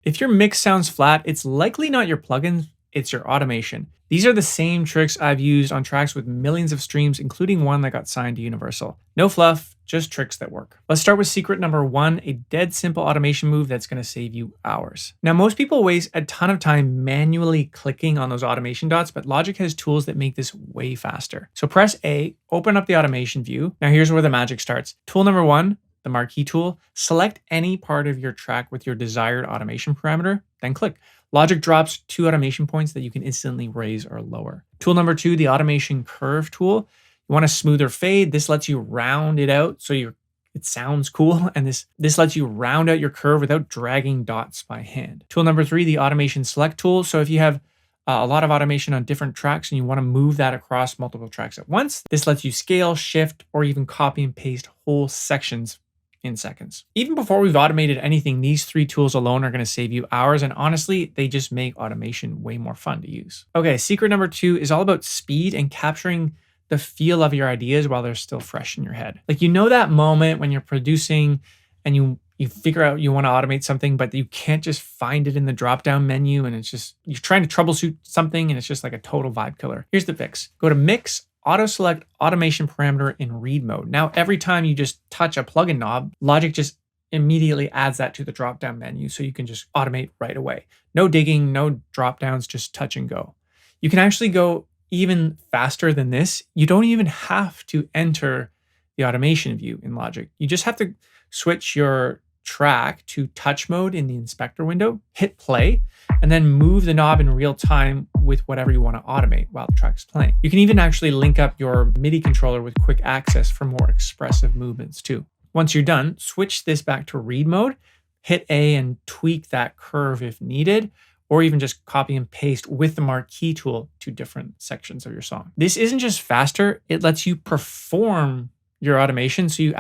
If your mix sounds flat, it's likely not your plugin, it's your automation. These are the same tricks I've used on tracks with millions of streams, including one that got signed to Universal. No fluff, just tricks that work. Let's start with secret number 1, a dead simple automation move that's going to save you hours. Now, most people waste a ton of time manually clicking on those automation dots, but Logic has tools that make this way faster. So press A, open up the automation view. Now here's where the magic starts. Tool number 1, the marquee tool, select any part of your track with your desired automation parameter, then click. Logic drops 2 automation points that you can instantly raise or lower. Tool number 2, the automation curve tool. You want a smoother fade. This lets you round it out so it sounds cool. And this lets you round out your curve without dragging dots by hand. Tool number 3, the automation select tool. So if you have a lot of automation on different tracks and you want to move that across multiple tracks at once, this lets you scale, shift, or even copy and paste whole sections in seconds. Even before we've automated anything, these 3 tools alone are going to save you hours, and honestly, they just make automation way more fun to use. Okay, secret number 2 is all about speed and capturing the feel of your ideas while they're still fresh in your head. Like, you know that moment when you're producing and you figure out you want to automate something, but you can't just find it in the drop-down menu, and it's just, you're trying to troubleshoot something and it's just like a total vibe killer. Here's the fix. Go to Mix, auto select automation parameter in read mode. Now, every time you just touch a plugin knob, Logic just immediately adds that to the drop-down menu so you can just automate right away. No digging, no drop-downs, just touch and go. You can actually go even faster than this. You don't even have to enter the automation view in Logic. You just have to switch your track to touch mode in the inspector window, hit play, and then move the knob in real time with whatever you want to automate while the track's playing. You can even actually link up your MIDI controller with quick access for more expressive movements too. Once you're done, switch this back to read mode, hit A and tweak that curve if needed, or even just copy and paste with the marquee tool to different sections of your song. This isn't just faster, it lets you perform your automation so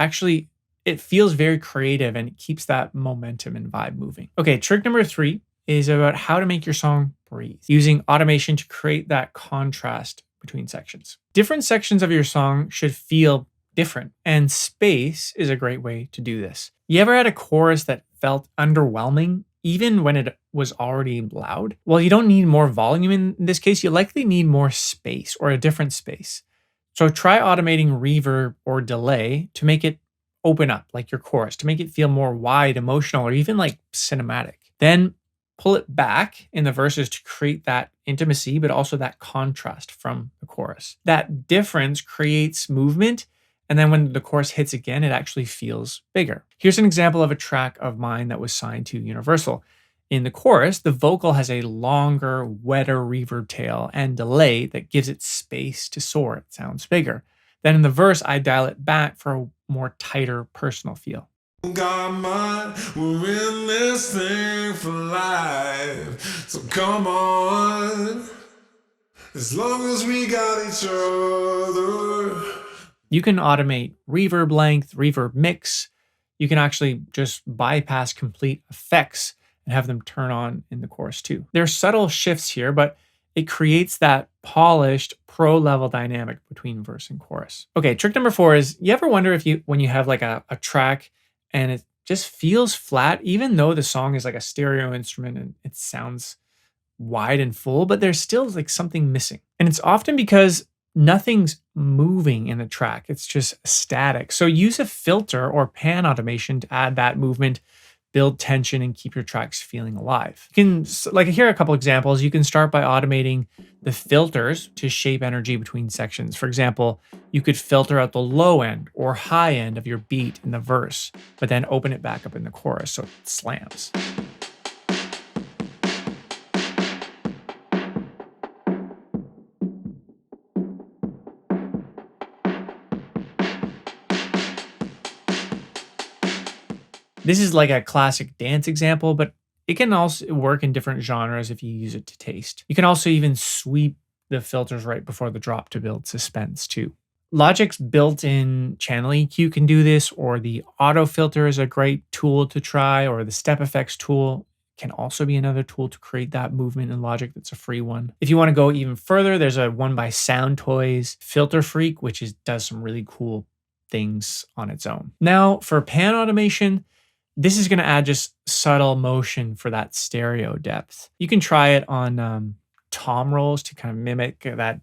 it feels very creative and it keeps that momentum and vibe moving. Okay, trick number 3 is about how to make your song breathe, using automation to create that contrast between sections. Different sections of your song should feel different, and space is a great way to do this. You ever had a chorus that felt underwhelming even when it was already loud? Well, you don't need more volume in this case, you likely need more space or a different space. So try automating reverb or delay to make it open up like your chorus, to make it feel more wide, emotional, or even like cinematic. Then pull it back in the verses to create that intimacy, but also that contrast from the chorus. That difference creates movement, and then when the chorus hits again, it actually feels bigger. Here's an example of a track of mine that was signed to Universal. In the chorus, the vocal has a longer, wetter reverb tail and delay that gives it space to soar. It sounds bigger. Then in the verse, I dial it back for a more tighter personal feel. Got mine, we're in this thing for life. So come on, as long as we got each other. You can automate reverb length, reverb mix. You can actually just bypass complete effects and have them turn on in the chorus too. There's subtle shifts here, but it creates that polished pro level dynamic between verse and chorus. Okay, trick number 4 is, you ever wonder when you have like a track and it just feels flat, even though the song is like a stereo instrument and it sounds wide and full, but there's still like something missing. And it's often because nothing's moving in the track. It's just static. So use a filter or pan automation to add that movement, build tension, and keep your tracks feeling alive. You can, like, here are a couple examples. You can start by automating the filters to shape energy between sections. For example, you could filter out the low end or high end of your beat in the verse, but then open it back up in the chorus so it slams. This is like a classic dance example, but it can also work in different genres if you use it to taste. You can also even sweep the filters right before the drop to build suspense too. Logic's built-in channel EQ can do this, or the auto filter is a great tool to try, or the step effects tool can also be another tool to create that movement in Logic. That's a free one. If you want to go even further, there's a one by Sound Toys, Filter Freak, which does some really cool things on its own. Now for pan automation, this is going to add just subtle motion for that stereo depth. You can try it on tom rolls to kind of mimic that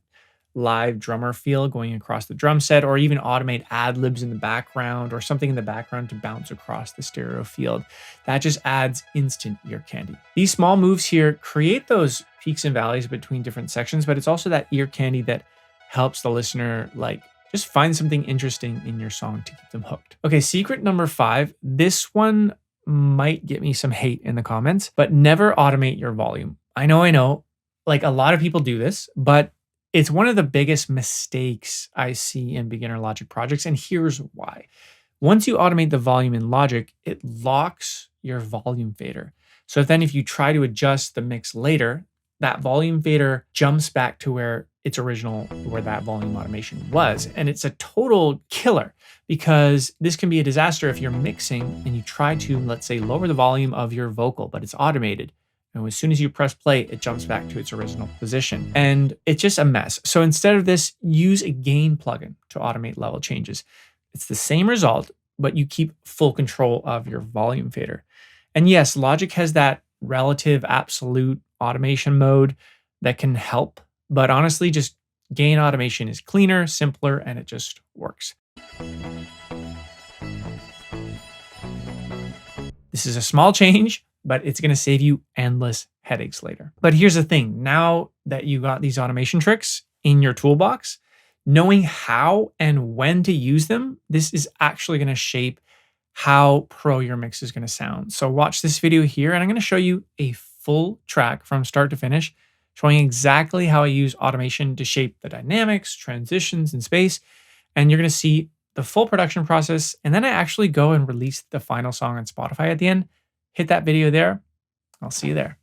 live drummer feel going across the drum set, or even automate ad libs in the background or something in the background to bounce across the stereo field. That just adds instant ear candy. These small moves here create those peaks and valleys between different sections, but it's also that ear candy that helps the listener like just find something interesting in your song to keep them hooked. Okay, secret number 5. This one might get me some hate in the comments, but never automate your volume. I know, like a lot of people do this, but it's one of the biggest mistakes I see in beginner Logic projects, and here's why. Once you automate the volume in Logic, it locks your volume fader. So then if you try to adjust the mix later, that volume fader jumps back to where that volume automation was. And it's a total killer because this can be a disaster if you're mixing and you try to, let's say, lower the volume of your vocal, but it's automated. And as soon as you press play, it jumps back to its original position. And it's just a mess. So instead of this, use a gain plugin to automate level changes. It's the same result, but you keep full control of your volume fader. And yes, Logic has that relative absolute automation mode that can help. But honestly, just gain automation is cleaner, simpler, and it just works. This is a small change, but it's going to save you endless headaches later. But here's the thing. Now that you got these automation tricks in your toolbox, knowing how and when to use them, this is actually going to shape how pro your mix is going to sound. So watch this video here, and I'm going to show you a full track from start to finish, showing exactly how I use automation to shape the dynamics, transitions, and space. And you're going to see the full production process. And then I actually go and release the final song on Spotify at the end. Hit that video there. I'll see you there.